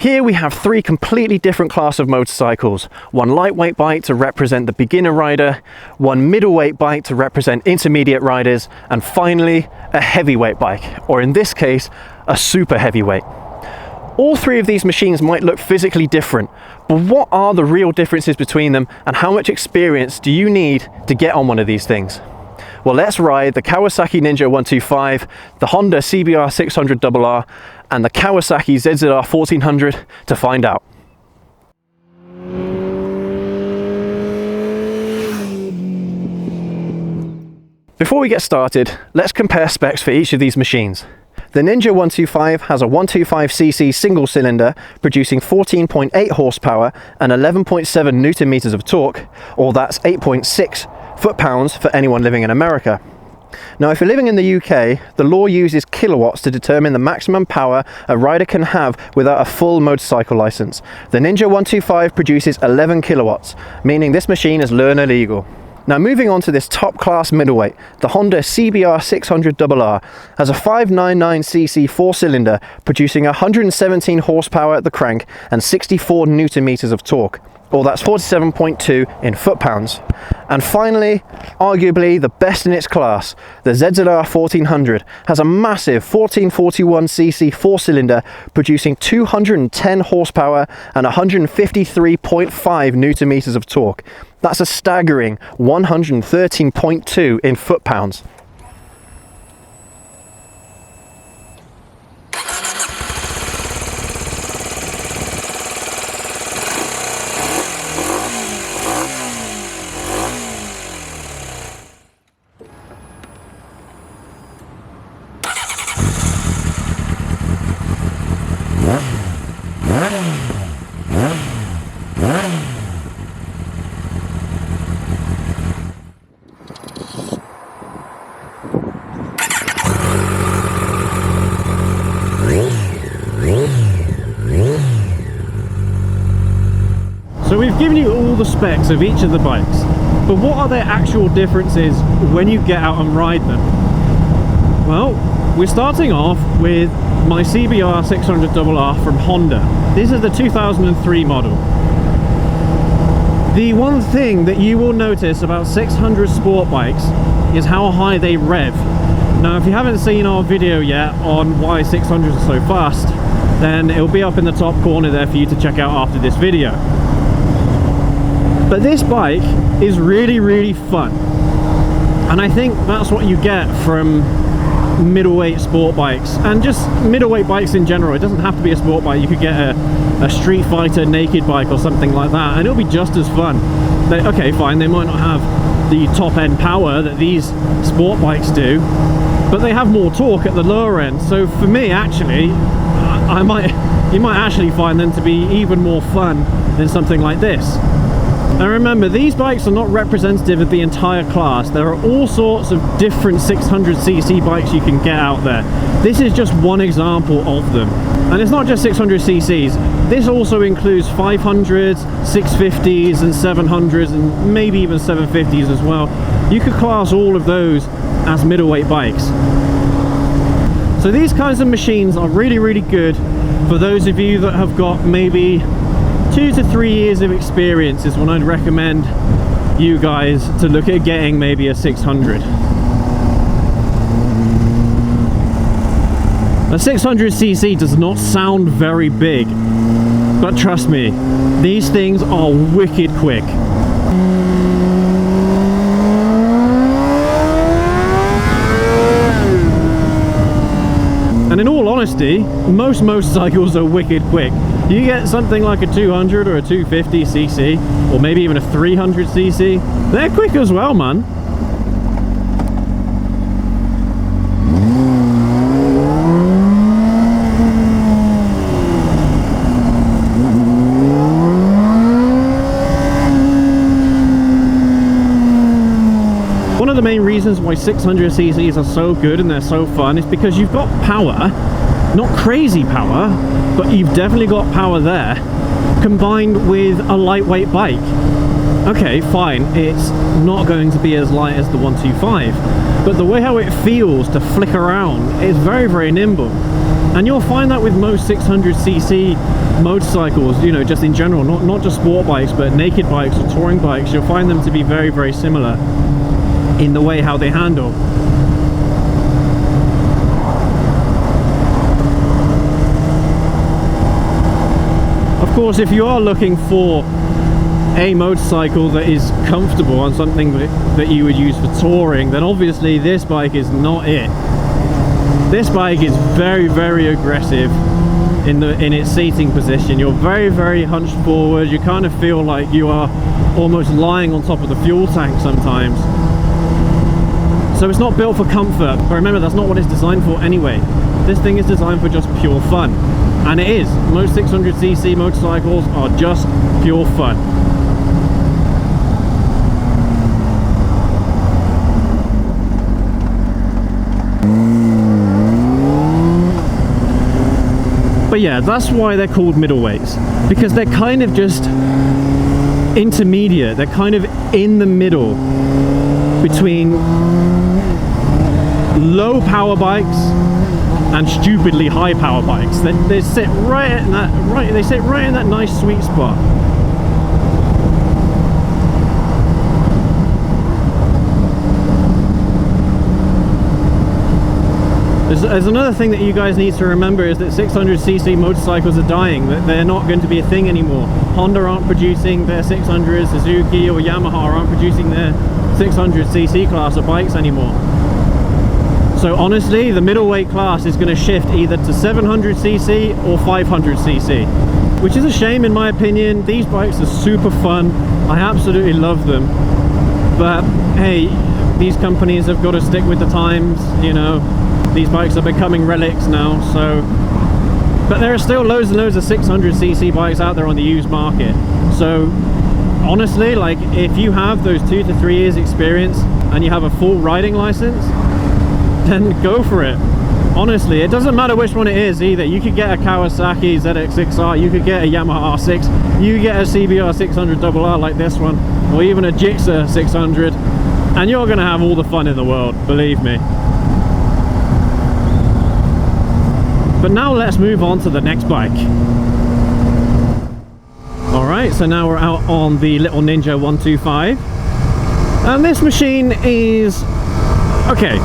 Here we have three completely different class of motorcycles. One lightweight bike to represent the beginner rider, one middleweight bike to represent intermediate riders, and finally a heavyweight bike, or in this case, a super heavyweight. All three of these machines might look physically different, but what are the real differences between them, and how much experience do you need to get on one of these things? Well, let's ride the Kawasaki Ninja 125, the Honda CBR600RR, and the Kawasaki ZZR1400 to find out. Before we get started, let's compare specs for each of these machines. The Ninja 125 has a 125cc single cylinder producing 14.8 horsepower and 11.7 newton meters of torque, or that's 8.6 foot-pounds for anyone living in America. Now, if you're living in the UK, the law uses kilowatts to determine the maximum power a rider can have without a full motorcycle license. The Ninja 125 produces 11 kilowatts, meaning this machine is learner legal. Now, moving on to this top class middleweight, the Honda CBR600RR has a 599cc four-cylinder producing 117 horsepower at the crank and 64 newton meters of torque, or that's 47.2 in foot-pounds. And finally, arguably the best in its class, the ZZR1400 has a massive 1441cc four-cylinder producing 210 horsepower and 153.5 newton meters of torque. That's a staggering 113.2 in foot-pounds. So we've given you all the specs of each of the bikes, but what are their actual differences when you get out and ride them? Well, we're starting off with my CBR600RR from Honda. This is the 2003 model. The one thing that you will notice about 600 sport bikes is how high they rev. Now, if you haven't seen our video yet on why 600s are so fast, then it'll be up in the top corner there for you to check out after this video. But this bike is really, really fun. And I think that's what you get from middleweight sport bikes, and just middleweight bikes in general. It doesn't have to be a sport bike. You could get a Street Fighter naked bike or something like that, and it'll be just as fun. Okay, fine, they might not have the top end power that these sport bikes do, but they have more torque at the lower end. So for me, actually, you might actually find them to be even more fun than something like this. Now remember, these bikes are not representative of the entire class. There are all sorts of different 600cc bikes you can get out there. This is just one example of them. And it's not just 600cc's. This also includes 500s, 650s and 700s and maybe even 750s as well. You could class all of those as middleweight bikes. So these kinds of machines are really, really good for those of you that have got maybe 2 to 3 years of experience is when I'd recommend you guys to look at getting maybe a 600. A 600cc does not sound very big, but trust me, these things are wicked quick. And in all honesty, most motorcycles are wicked quick. You get something like a 200 or a 250cc, or maybe even a 300cc, they're quick as well, man. One of the main reasons why 600cc's are so good and they're so fun is because you've got power, not crazy power, but you've definitely got power there, combined with a lightweight bike. Okay, fine, it's not going to be as light as the 125, but the way how it feels to flick around is very, very nimble. And you'll find that with most 600cc motorcycles, you know, just in general, not just sport bikes, but naked bikes or touring bikes, you'll find them to be very, very similar in the way how they handle. Of course, if you are looking for a motorcycle that is comfortable and something that you would use for touring, then obviously this bike is not it. This bike is very, very aggressive in its seating position. You're very, very hunched forward. You kind of feel like you are almost lying on top of the fuel tank sometimes. So it's not built for comfort, but remember, that's not what it's designed for anyway. This thing is designed for just pure fun, and it is. Most 600cc motorcycles are just pure fun. But yeah, that's why they're called middleweights, because they're kind of just intermediate. They're kind of in the middle between low power bikes and stupidly high power bikes. They sit right in that they sit right in that nice sweet spot. There's another thing that you guys need to remember, is that 600cc motorcycles are dying. That they're not going to be a thing anymore. Honda aren't producing their 600s, Suzuki or Yamaha aren't producing their 600cc class of bikes anymore. So honestly, the middleweight class is going to shift either to 700cc or 500cc, which is a shame in my opinion. These bikes are super fun. I absolutely love them. But hey, these companies have got to stick with the times, you know. These bikes are becoming relics now, so... But there are still loads and loads of 600cc bikes out there on the used market. So honestly, like, if you have those 2 to 3 years experience and you have a full riding license, then go for it. Honestly, it doesn't matter which one it is either. You could get a Kawasaki ZX6R, you could get a Yamaha R6, you could get a CBR600RR like this one, or even a Gixxer 600, and you're going to have all the fun in the world, believe me. But now let's move on to the next bike. Alright, so now we're out on the little Ninja 125. And this machine is... okay,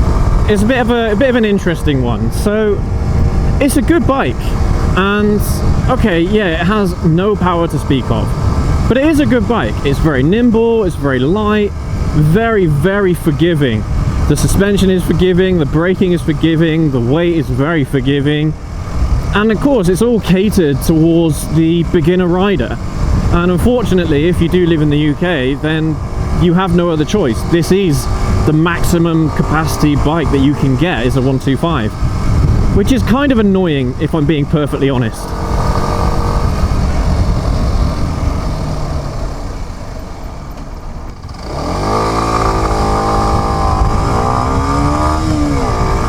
it's a bit of an interesting one. So, it's a good bike. And, okay, yeah, it has no power to speak of. But it is a good bike. It's very nimble, it's very light, very, very forgiving. The suspension is forgiving, the braking is forgiving, the weight is very forgiving. And of course, it's all catered towards the beginner rider. And unfortunately, if you do live in the UK, then you have no other choice. This is the maximum capacity bike that you can get, is a 125. Which is kind of annoying, if I'm being perfectly honest.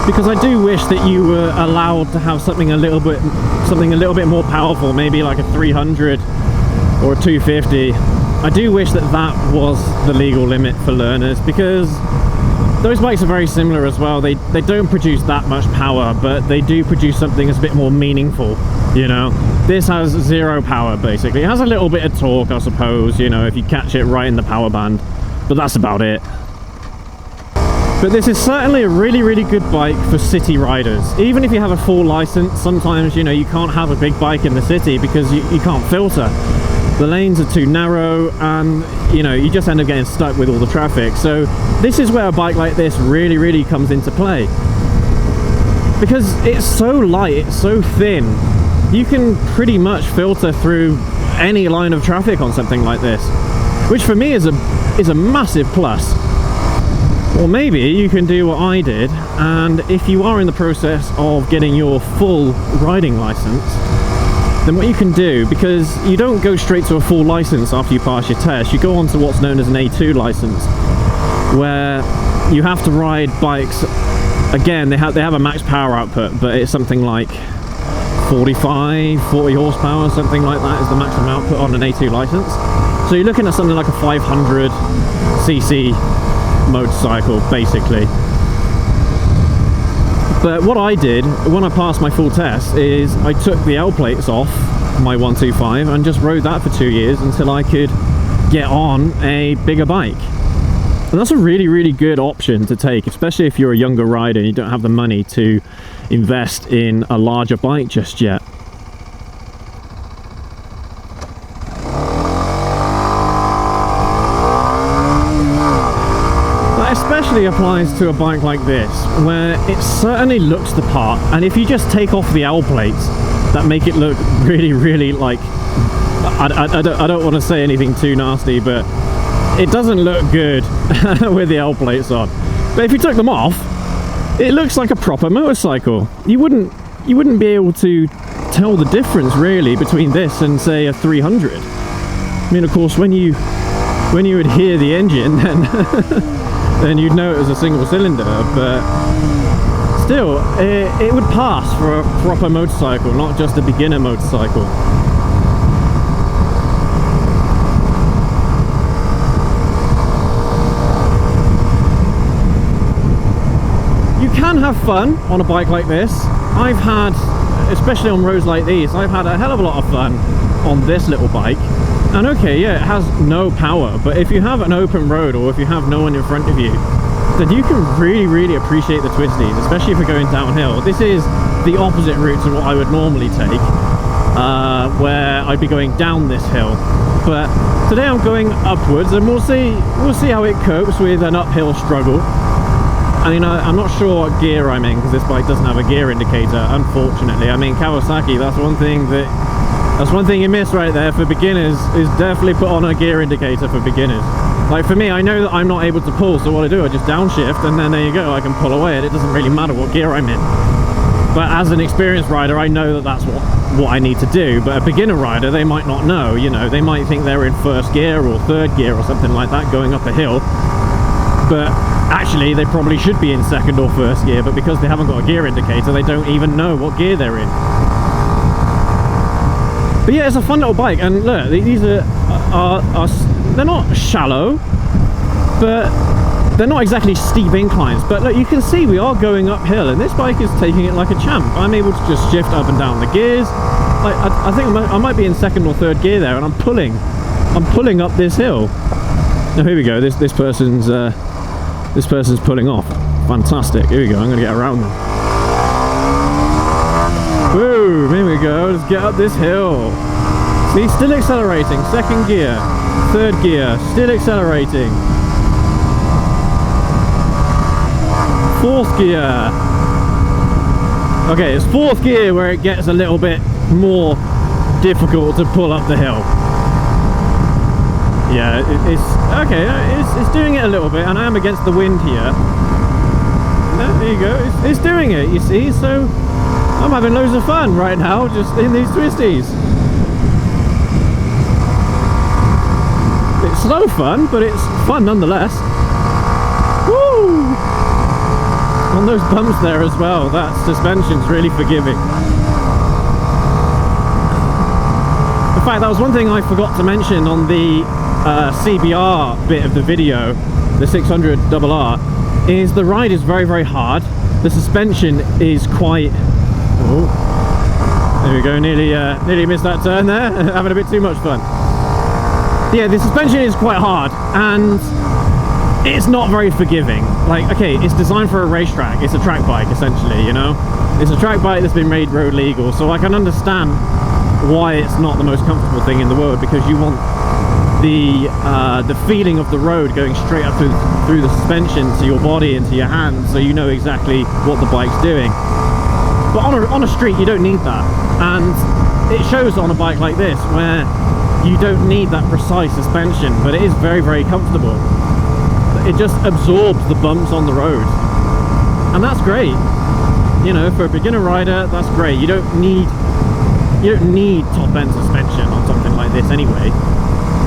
Because I do wish that you were allowed to have something a little bit more powerful, maybe like a 300 or a 250. I do wish that that was the legal limit for learners, because those bikes are very similar as well. They don't produce that much power, but they do produce something that's a bit more meaningful, you know. This has zero power, basically. It has a little bit of torque, I suppose, you know, if you catch it right in the power band, but that's about it. But this is certainly a really, really good bike for city riders. Even if you have a full license, sometimes, you know, you can't have a big bike in the city because you can't filter. The lanes are too narrow and, you know, you just end up getting stuck with all the traffic. So this is where a bike like this really, really comes into play. Because it's so light, it's so thin, you can pretty much filter through any line of traffic on something like this. Which for me is a massive plus. Or maybe you can do what I did, and if you are in the process of getting your full riding license, then what you can do, because you don't go straight to a full license after you pass your test, you go on to what's known as an A2 license, where you have to ride bikes. Again, they have a max power output, but it's something like 40 horsepower, something like that is the maximum output on an A2 license. So you're looking at something like a 500cc motorcycle, basically. But what I did when I passed my full test is I took the L plates off my 125 and just rode that for 2 years until I could get on a bigger bike. And that's a really, really good option to take, especially if you're a younger rider and you don't have the money to invest in a larger bike just yet. That especially applies to a bike like this, where it certainly looks the part, and if you just take off the L plates that make it look really, really like, I don't want to say anything too nasty, but it doesn't look good with the L plates on. But if you took them off, it looks like a proper motorcycle. You wouldn't be able to tell the difference really between this and say a 300. I mean, of course, when you would hear the engine, then then you'd know it was a single cylinder, but still, it would pass for a proper motorcycle, not just a beginner motorcycle. You can have fun on a bike like this. I've had, especially on roads like these, I've had a hell of a lot of fun on this little bike. And okay, yeah, it has no power, but if you have an open road or if you have no one in front of you, then you can really, really appreciate the twisties, especially if you're going downhill. This is the opposite route to what I would normally take, where I'd be going down this hill. But today I'm going upwards, and we'll see how it copes with an uphill struggle. I mean, I'm not sure what gear I'm in, because this bike doesn't have a gear indicator, unfortunately. I mean, Kawasaki, that's one thing you miss right there for beginners, is definitely put on a gear indicator for beginners. Like for me, I know that I'm not able to pull, so what I do, I just downshift, and then there you go, I can pull away, and it doesn't really matter what gear I'm in. But as an experienced rider, I know that that's what I need to do. But a beginner rider, they might not know, you know, they might think they're in first gear or third gear or something like that going up a hill. But actually, they probably should be in second or first gear, but because they haven't got a gear indicator, they don't even know what gear they're in. But yeah, it's a fun little bike, and look, these are they're not shallow, but they're not exactly steep inclines. But look, you can see we are going uphill, and this bike is taking it like a champ. I'm able to just shift up and down the gears. Like I think I might be in second or third gear there, and I'm pulling up this hill. Now here we go. This person's pulling off. Fantastic. Here we go. I'm going to get around them. Boom! Here we go. Let's get up this hill. See, still accelerating. Second gear, third gear, still accelerating. Fourth gear. Okay, it's fourth gear where it gets a little bit more difficult to pull up the hill. Yeah, it's doing it a little bit, and I am against the wind here. There you go, it's doing it, you see, so I'm having loads of fun right now just in these twisties. It's slow fun, but it's fun nonetheless. Woo! On those bumps there as well, that suspension's really forgiving. In fact, that was one thing I forgot to mention on the CBR bit of the video, the 600RR, is the ride is very, very hard. The suspension is quite... Oh, there we go, nearly missed that turn there. Having a bit too much fun. Yeah, the suspension is quite hard, and it's not very forgiving. Like, okay, it's designed for a racetrack. It's a track bike, essentially, you know? It's a track bike that's been made road legal, so I can understand why it's not the most comfortable thing in the world, because you want the feeling of the road going straight up through the suspension to your body and to your hands, so you know exactly what the bike's doing. But on a street, you don't need that, and it shows on a bike like this, where you don't need that precise suspension, but it is very, very comfortable. It just absorbs the bumps on the road, and that's great. You know, for a beginner rider, that's great. You don't need top-end suspension on something like this anyway.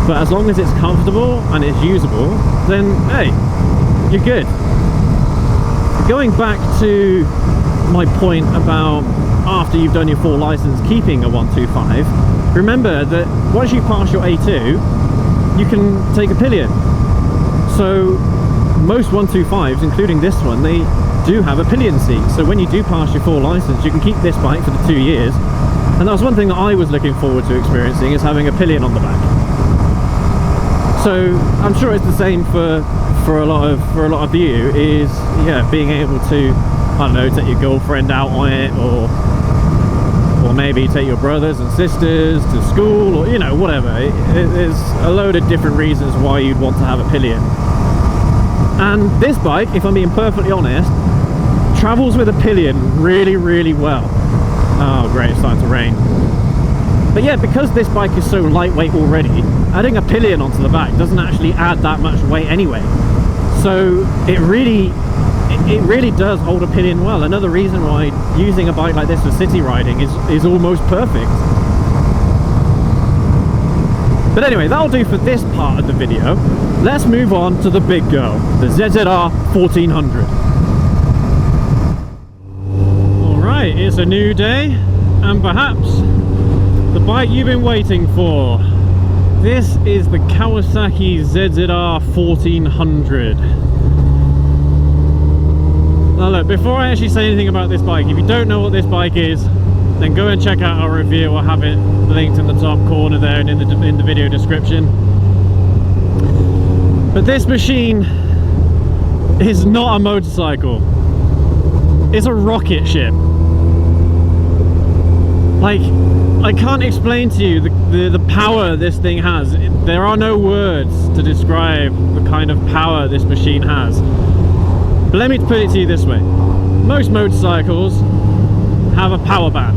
But as long as it's comfortable and it's usable, then hey, you're good. Going back to my point about after you've done your full license keeping a 125, remember that once you pass your A2, you can take a pillion. So most 125s, including this one, they do have a pillion seat, so when you do pass your full license you can keep this bike for the 2 years. And that was one thing that I was looking forward to experiencing, is having a pillion on the back. So I'm sure it's the same for a lot of you, is being able to, I don't know, take your girlfriend out on it, or maybe take your brothers and sisters to school, or whatever. There's a load of different reasons why you'd want to have a pillion. And this bike, if I'm being perfectly honest, travels with a pillion really, really well. Oh great, it's starting to rain. But yeah, because this bike is so lightweight already, adding a pillion onto the back doesn't actually add that much weight anyway. So it really does hold a pillion well. Another reason why using a bike like this for city riding is almost perfect. But anyway, that'll do for this part of the video. Let's move on to the big girl, the ZZR1400. Alright, it's a new day, and perhaps the bike you've been waiting for. This is the Kawasaki ZZR1400. Now look, before I actually say anything about this bike, if you don't know what this bike is, then go and check out our review. I'll have it linked in the top corner there and in the video description. But this machine is not a motorcycle. It's a rocket ship. Like, I can't explain to you the power this thing has. There are no words to describe the kind of power this machine has. But let me put it to you this way. Most motorcycles have a power band.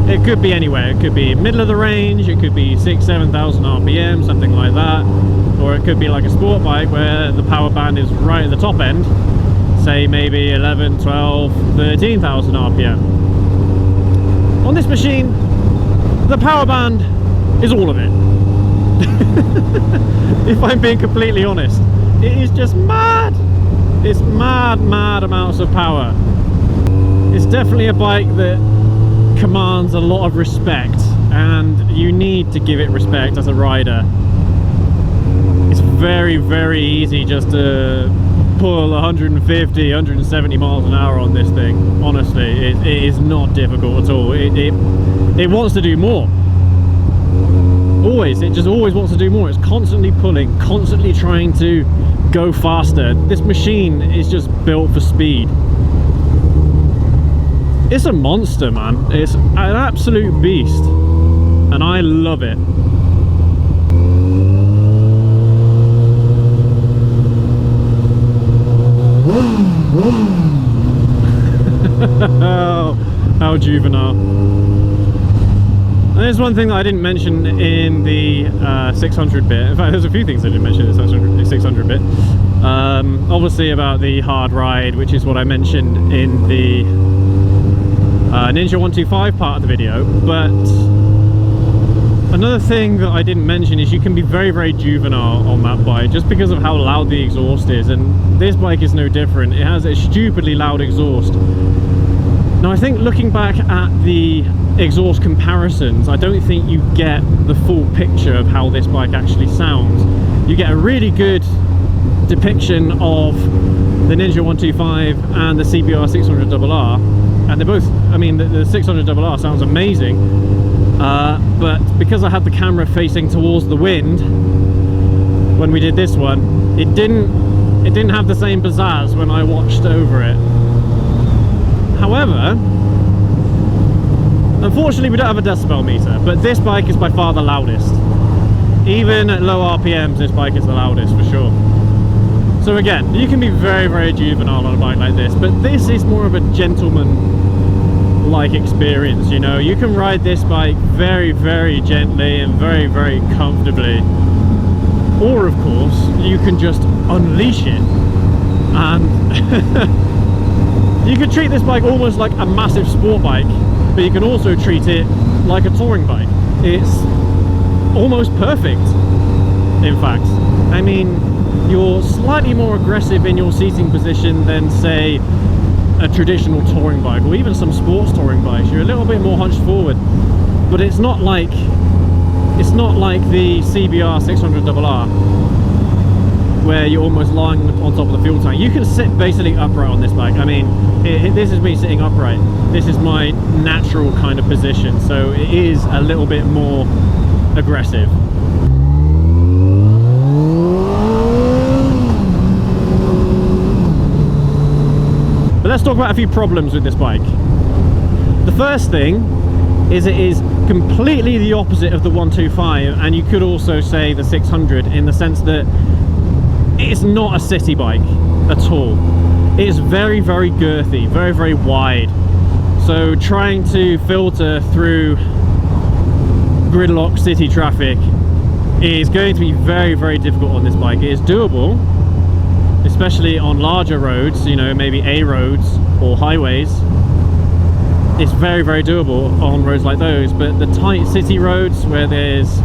It could be anywhere. It could be middle of the range, it could be 6,000–7,000 RPM, something like that. Or it could be like a sport bike where the power band is right at the top end, say maybe 11, 12, 13,000 RPM. On this machine, the power band is all of it. If I'm being completely honest, it is just mad. It's mad amounts of power. It's definitely a bike that commands a lot of respect, and you need to give it respect as a rider. It's very, very easy just to pull 150, 170 miles an hour on this thing. Honestly, it is not difficult at all. It wants to do more. Always, it just always wants to do more. It's constantly pulling, constantly trying to go faster. This machine is just built for speed. It's a monster, man. It's an absolute beast, and I love it. How juvenile. And there's one thing that I didn't mention in the 600 bit. In fact, there's a few things I didn't mention in the 600 bit. Obviously about the hard ride, which is what I mentioned in the Ninja 125 part of the video. But another thing that I didn't mention is you can be very, very juvenile on that bike just because of how loud the exhaust is, and this bike is no different. It has a stupidly loud exhaust. Now I think looking back at the exhaust comparisons, I don't think you get the full picture of how this bike actually sounds. You get a really good depiction of the Ninja 125 and the CBR600RR, and they're both, I mean, the 600RR sounds amazing, but because I had the camera facing towards the wind when we did this one, it didn't have the same pizzazz when I watched over it. However, unfortunately we don't have a decibel meter, but this bike is by far the loudest. Even at low RPMs, this bike is the loudest for sure. So again, you can be very, very juvenile on a bike like this, but this is more of a gentleman-like experience, you know. You can ride this bike very, very gently and very, very comfortably. Or, of course, you can just unleash it and you could treat this bike almost like a massive sport bike, but you can also treat it like a touring bike. It's almost perfect, in fact. I mean, you're slightly more aggressive in your seating position than, say, a traditional touring bike, or even some sports touring bikes. You're a little bit more hunched forward, but it's not like the CBR600RR. where you're almost lying on top of the fuel tank. You can sit basically upright on this bike. I mean, this is me sitting upright. This is my natural kind of position, so it is a little bit more aggressive. But let's talk about a few problems with this bike. The first thing is it is completely the opposite of the 125, and you could also say the 600, in the sense that it's not a city bike at all. It is very, very girthy, very, very wide. So trying to filter through gridlock city traffic is going to be very, very difficult on this bike. It is doable, especially on larger roads, you know, maybe A roads or highways. It's very, very doable on roads like those, but the tight city roads where there's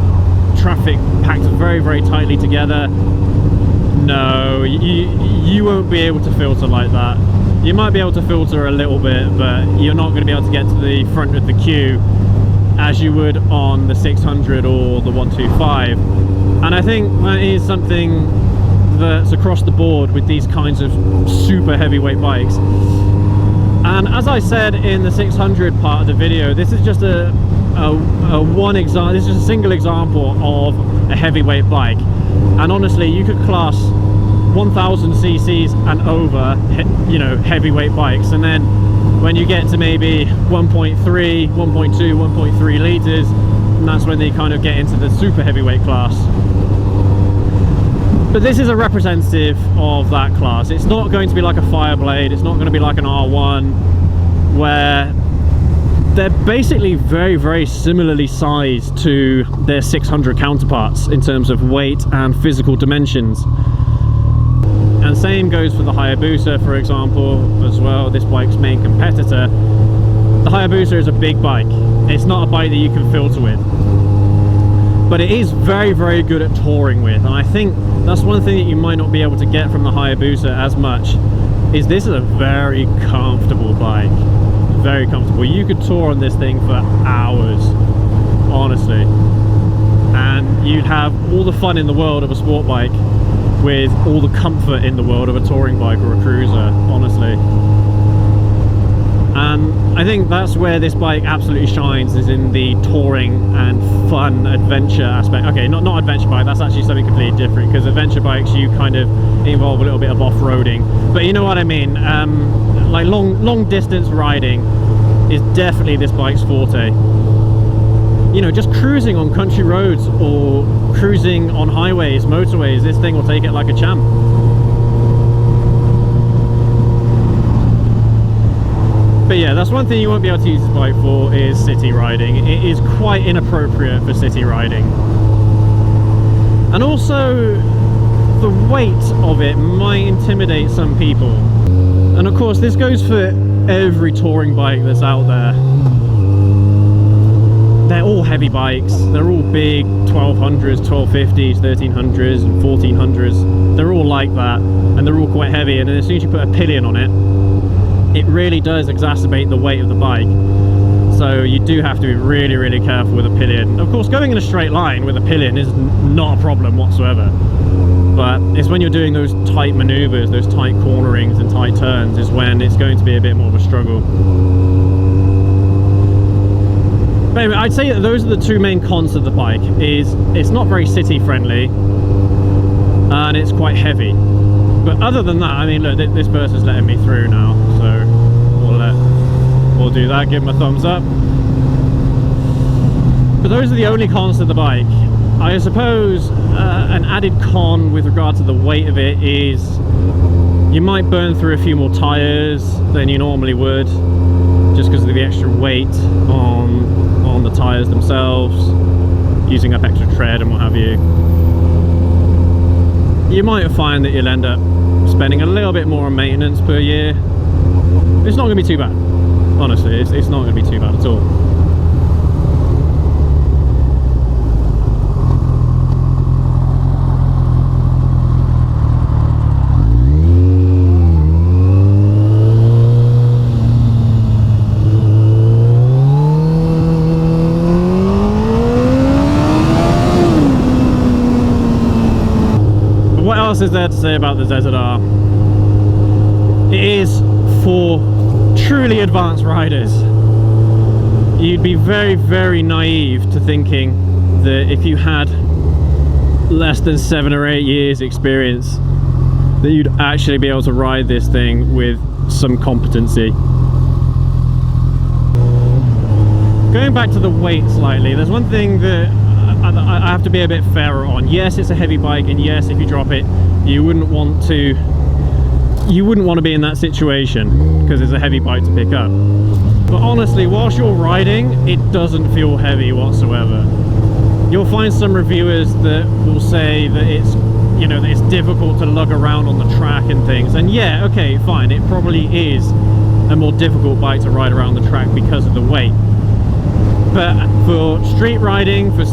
traffic packed very, very tightly together, no, you won't be able to filter like that. You might be able to filter a little bit, but you're not going to be able to get to the front of the queue as you would on the 600 or the 125. And I think that is something that's across the board with these kinds of super heavyweight bikes. And as I said in the 600 part of the video, this is just a single example of a heavyweight bike. And honestly, you could class 1000 cc's and over, you know, heavyweight bikes, and then when you get to maybe 1.3, 1.2, 1.3 liters, and that's when they kind of get into the super heavyweight class. But this is a representative of that class. It's not going to be like a Fireblade, it's not going to be like an R1, where they're basically very, very similarly sized to their 600 counterparts in terms of weight and physical dimensions. And same goes for the Hayabusa, for example, as well, this bike's main competitor. The Hayabusa is a big bike. It's not a bike that you can filter with, but it is very, very good at touring with. And I think that's one thing that you might not be able to get from the Hayabusa as much, is this is a very comfortable bike. Very comfortable. You could tour on this thing for hours, honestly, and you'd have all the fun in the world of a sport bike with all the comfort in the world of a touring bike or a cruiser, honestly. And I think that's where this bike absolutely shines, is in the touring and fun adventure aspect. Okay, not adventure bike, that's actually something completely different, because adventure bikes, you kind of involve a little bit of off-roading, but you know what I mean. Like long distance riding is definitely this bike's forte. You know, just cruising on country roads or cruising on highways, motorways, this thing will take it like a champ. But yeah, that's one thing you won't be able to use this bike for, is city riding. It is quite inappropriate for city riding. And also, the weight of it might intimidate some people. And of course, this goes for every touring bike that's out there. They're all heavy bikes. They're all big 1200s, 1250s, 1300s and 1400s. They're all like that, and they're all quite heavy. And then as soon as you put a pillion on it, it really does exacerbate the weight of the bike. So you do have to be really, really careful with a pillion. Of course, going in a straight line with a pillion is not a problem whatsoever. But it's when you're doing those tight maneuvers, those tight cornerings and tight turns, is when it's going to be a bit more of a struggle. But anyway, I'd say that those are the two main cons of the bike. Is it's not very city friendly, and it's quite heavy. But other than that, I mean, look, this person's letting me through now, so we'll do that, give him a thumbs up. But those are the only cons to the bike. I suppose an added con with regard to the weight of it is you might burn through a few more tires than you normally would, just because of the extra weight on the tires themselves, using up extra tread and what have you. You might find that you'll end up spending a little bit more on maintenance per year. It's not going to be too bad, honestly. It's not going to be too bad at all. else is there to say about the ZZR? It is for truly advanced riders. You'd be very, very naive to thinking that if you had less than 7 or 8 years experience, that you'd actually be able to ride this thing with some competency. Going back to the weight slightly, there's one thing that I have to be a bit fairer on. Yes, it's a heavy bike, and yes, if you drop it, you wouldn't want to be in that situation because it's a heavy bike to pick up. But honestly, whilst you're riding, it doesn't feel heavy whatsoever. You'll find some reviewers that will say that it's, you know, that it's difficult to lug around on the track and things. And yeah, okay, fine, it probably is a more difficult bike to ride around the track because of the weight. But for street riding, for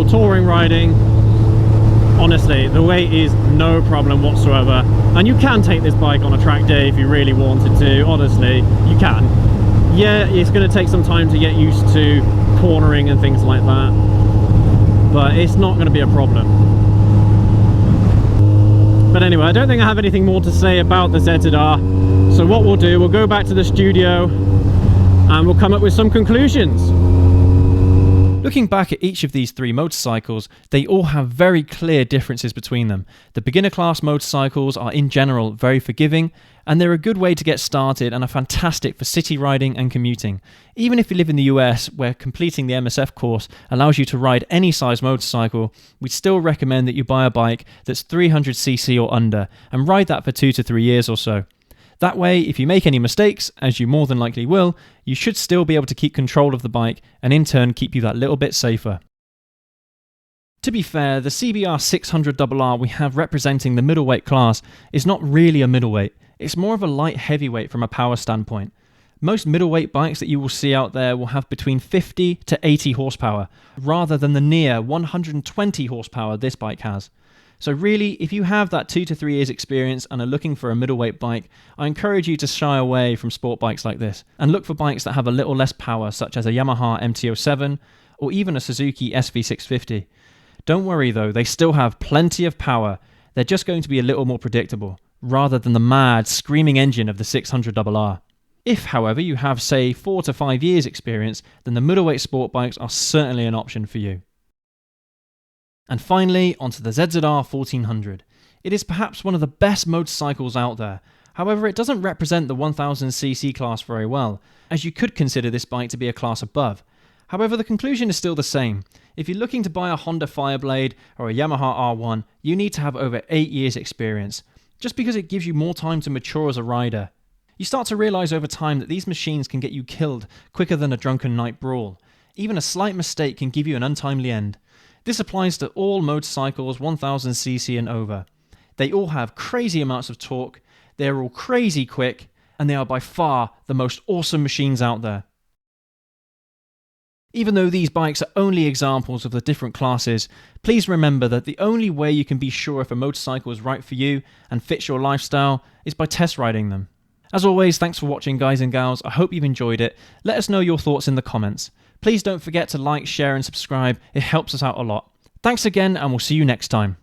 touring riding, honestly, the weight is no problem whatsoever. And you can take this bike on a track day if you really wanted to. Honestly, you can. Yeah, it's going to take some time to get used to cornering and things like that, but it's not going to be a problem. But anyway, I don't think I have anything more to say about the ZZR. So what we'll do, we'll go back to the studio and we'll come up with some conclusions. Looking back at each of these 3 motorcycles, they all have very clear differences between them. The beginner class motorcycles are in general very forgiving, and they're a good way to get started and are fantastic for city riding and commuting. Even if you live in the US, where completing the MSF course allows you to ride any size motorcycle, we'd still recommend that you buy a bike that's 300cc or under and ride that for 2 to 3 years or so. That way, if you make any mistakes, as you more than likely will, you should still be able to keep control of the bike and in turn keep you that little bit safer. To be fair, the CBR600RR we have representing the middleweight class is not really a middleweight, it's more of a light heavyweight from a power standpoint. Most middleweight bikes that you will see out there will have between 50 to 80 horsepower, rather than the near 120 horsepower this bike has. So really, if you have that 2 to 3 years experience and are looking for a middleweight bike, I encourage you to shy away from sport bikes like this and look for bikes that have a little less power, such as a Yamaha MT-07 or even a Suzuki SV650. Don't worry though, they still have plenty of power. They're just going to be a little more predictable, rather than the mad, screaming engine of the 600RR. If, however, you have, say, 4 to 5 years experience, then the middleweight sport bikes are certainly an option for you. And finally, onto the ZZR1400. It is perhaps one of the best motorcycles out there. However, it doesn't represent the 1000cc class very well, as you could consider this bike to be a class above. However, the conclusion is still the same. If you're looking to buy a Honda Fireblade or a Yamaha R1, you need to have over 8 years experience, just because it gives you more time to mature as a rider. You start to realise over time that these machines can get you killed quicker than a drunken night brawl. Even a slight mistake can give you an untimely end. This applies to all motorcycles 1000cc and over. They all have crazy amounts of torque, they are all crazy quick, and they are by far the most awesome machines out there. Even though these bikes are only examples of the different classes, please remember that the only way you can be sure if a motorcycle is right for you and fits your lifestyle is by test riding them. As always, thanks for watching, guys and gals. I hope you've enjoyed it. Let us know your thoughts in the comments. Please don't forget to like, share and subscribe. It helps us out a lot. Thanks again, and we'll see you next time.